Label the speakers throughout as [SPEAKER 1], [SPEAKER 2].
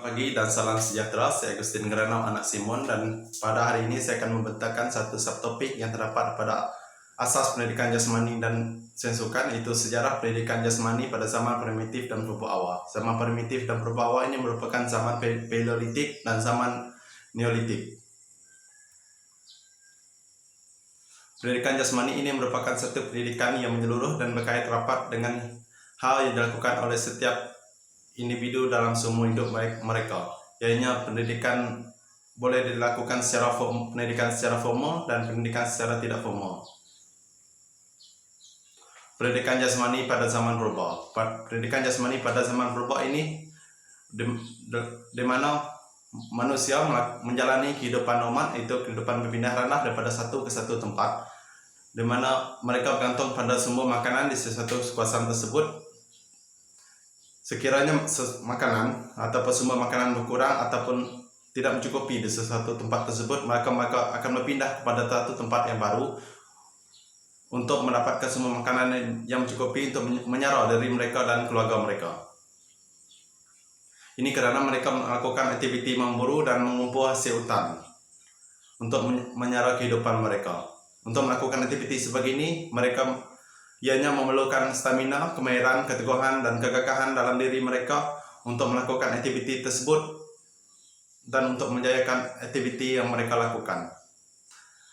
[SPEAKER 1] Pagi dan salam sejahtera, saya Agustin Granau, anak Simon, dan pada hari ini saya akan membentangkan satu subtopik yang terdapat pada asas pendidikan jasmani dan sensukan, yaitu sejarah pendidikan jasmani pada zaman primitif dan purba awal. Zaman primitif dan purba awal ini merupakan zaman Paleolitik dan zaman Neolitik. Pendidikan jasmani ini merupakan satu pendidikan yang menyeluruh dan berkait rapat dengan hal yang dilakukan oleh setiap individu dalam seumur hidup mereka. Ianya pendidikan boleh dilakukan pendidikan secara formal dan pendidikan secara tidak formal. Pendidikan jasmani pada zaman purba. Pendidikan jasmani pada zaman purba ini di mana manusia menjalani kehidupan nomad, itu kehidupan berpindah ranah daripada satu ke satu tempat, di mana mereka bergantung pada sumber makanan di sesuatu kawasan tersebut. Sekiranya makanan ataupun sumber makanan berkurang ataupun tidak mencukupi di sesuatu tempat tersebut, mereka akan berpindah kepada satu tempat yang baru untuk mendapatkan sumber makanan yang mencukupi untuk menyara dari mereka dan keluarga mereka. Ini kerana mereka melakukan aktiviti memburu dan mengumpul hasil hutan untuk menyara kehidupan mereka. Untuk melakukan aktiviti sebegini, mereka ianya memerlukan stamina, kemahiran, keteguhan, dan kegagahan dalam diri mereka untuk melakukan aktiviti tersebut dan untuk menjayakan aktiviti yang mereka lakukan.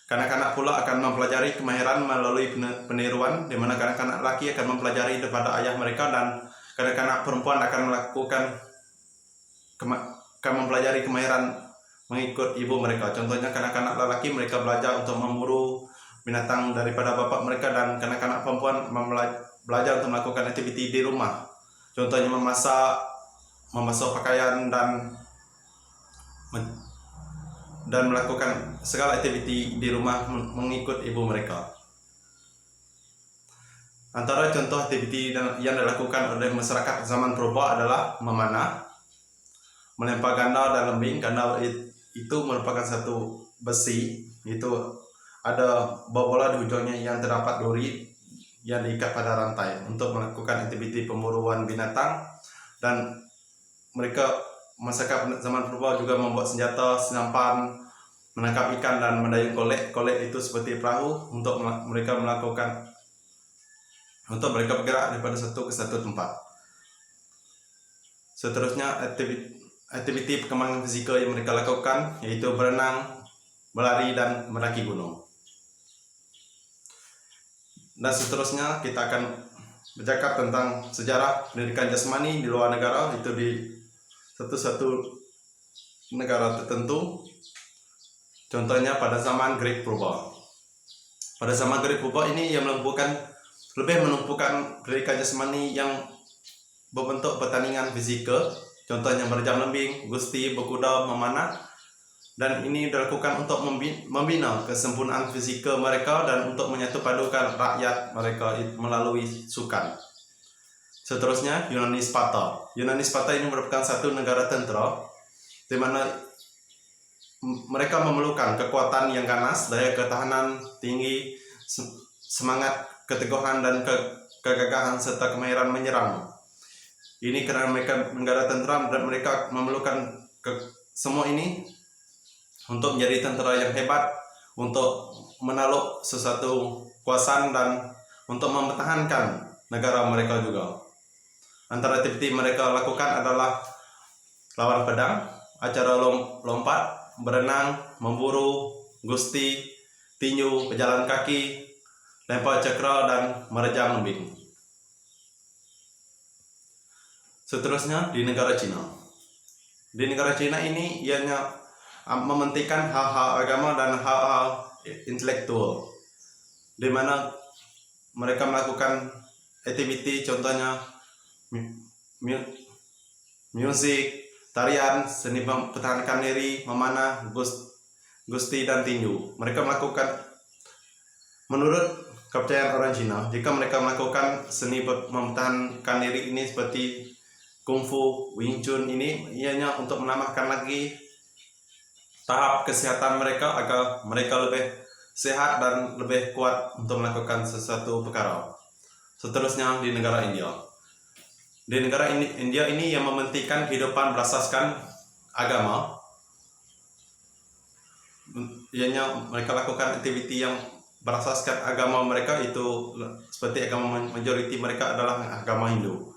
[SPEAKER 1] Kanak-kanak pula akan mempelajari kemahiran melalui peniruan, di mana kanak-kanak lelaki akan mempelajari daripada ayah mereka dan kanak-kanak perempuan akan mempelajari kemahiran mengikut ibu mereka. Contohnya kanak-kanak lelaki mereka belajar untuk memburu binatang daripada bapak mereka, dan kanak-kanak perempuan belajar untuk melakukan aktiviti di rumah. Contohnya memasak, membasuh pakaian, dan melakukan segala aktiviti di rumah mengikut ibu mereka. Antara contoh aktiviti yang dilakukan oleh masyarakat zaman purba adalah memanah, melempar ganda dan lembing. Ganda itu merupakan satu besi, itu ada bola di ujungnya yang terdapat duri yang diikat pada rantai untuk melakukan aktiviti pemburuan binatang. Dan mereka masyarakat zaman purba juga membuat senjata, senampan, menangkap ikan, dan mendayung kolek. Kolek itu seperti perahu untuk mereka bergerak daripada satu ke satu tempat. Seterusnya aktiviti perkembangan fizikal yang mereka lakukan yaitu berenang, berlari, dan mendaki gunung. Dan seterusnya kita akan bercakap tentang sejarah pendidikan jasmani di luar negara, itu di satu negara tertentu. Contohnya pada zaman Greek purba. Pada zaman Greek purba ini yang lebih menumpukan pendidikan jasmani yang berbentuk pertandingan fizikal. Contohnya berjam lembing, gusti, berkuda, memanah. Dan ini dilakukan untuk membina kesempurnaan fizikal mereka dan untuk menyatupadukan rakyat mereka melalui sukan. Seterusnya Yunani Sparta. Yunani Sparta ini merupakan satu negara tentera di mana mereka memerlukan kekuatan yang ganas, daya ketahanan tinggi, semangat, keteguhan, dan kegagahan serta kemahiran menyerang. Ini kerana mereka negara tentera dan mereka memerlukan semua ini untuk menjadi tentera yang hebat, untuk menakluk sesuatu kawasan dan untuk mempertahankan negara mereka juga. Antara aktiviti mereka lakukan adalah lawan pedang, acara lompat, berenang, memburu, gusti, tinju, berjalan kaki, lempar cakra, dan merejam lembing. Seterusnya di negara Cina. Di negara Cina ini ianya mementingkan hal-hal agama dan hal-hal intelektual, di mana mereka melakukan aktiviti contohnya musik, tarian, seni mempertahankan diri, memanah, gusti, dan tinju. Mereka melakukan, menurut kepercayaan orang Cina, jika mereka melakukan seni mempertahankan diri ini seperti kungfu, Wing Chun, ini ianya untuk menambahkan lagi tahap kesehatan mereka agar mereka lebih sehat dan lebih kuat untuk melakukan sesuatu perkara. Seterusnya di negara India. Di negara India ini yang mementingkan kehidupan berasaskan agama, ianya mereka lakukan aktiviti yang berasaskan agama mereka itu seperti agama majoriti mereka adalah agama Hindu.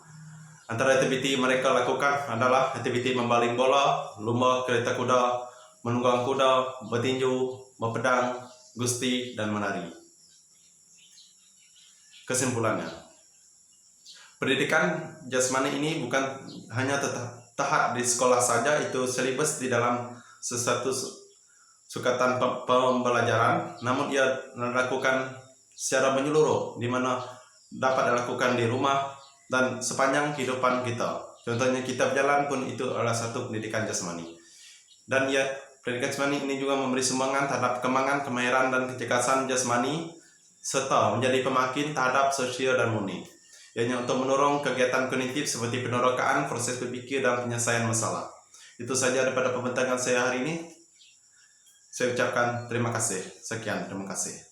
[SPEAKER 1] Antara aktiviti mereka lakukan adalah aktiviti membaling bola, lomba kereta kuda, menunggang kuda, bertinju, berpedang, gusti, dan menari. Kesimpulannya, pendidikan jasmani ini bukan hanya tahap di sekolah saja, itu selibus di dalam sesuatu sukatan pembelajaran, namun ia dilakukan secara menyeluruh, di mana dapat dilakukan di rumah dan sepanjang kehidupan kita. Contohnya kita berjalan pun itu adalah satu pendidikan jasmani. Dan ya, pendidikan jasmani ini juga memberi sumbangan terhadap perkembangan, kemahiran, dan kecerdasan jasmani, serta menjadi pemakin terhadap sosial dan murni. Ianya untuk mendorong kegiatan kognitif seperti penerokaan, proses berpikir, dan penyelesaian masalah. Itu saja daripada pembincangan saya hari ini. Saya ucapkan terima kasih. Sekian, terima kasih.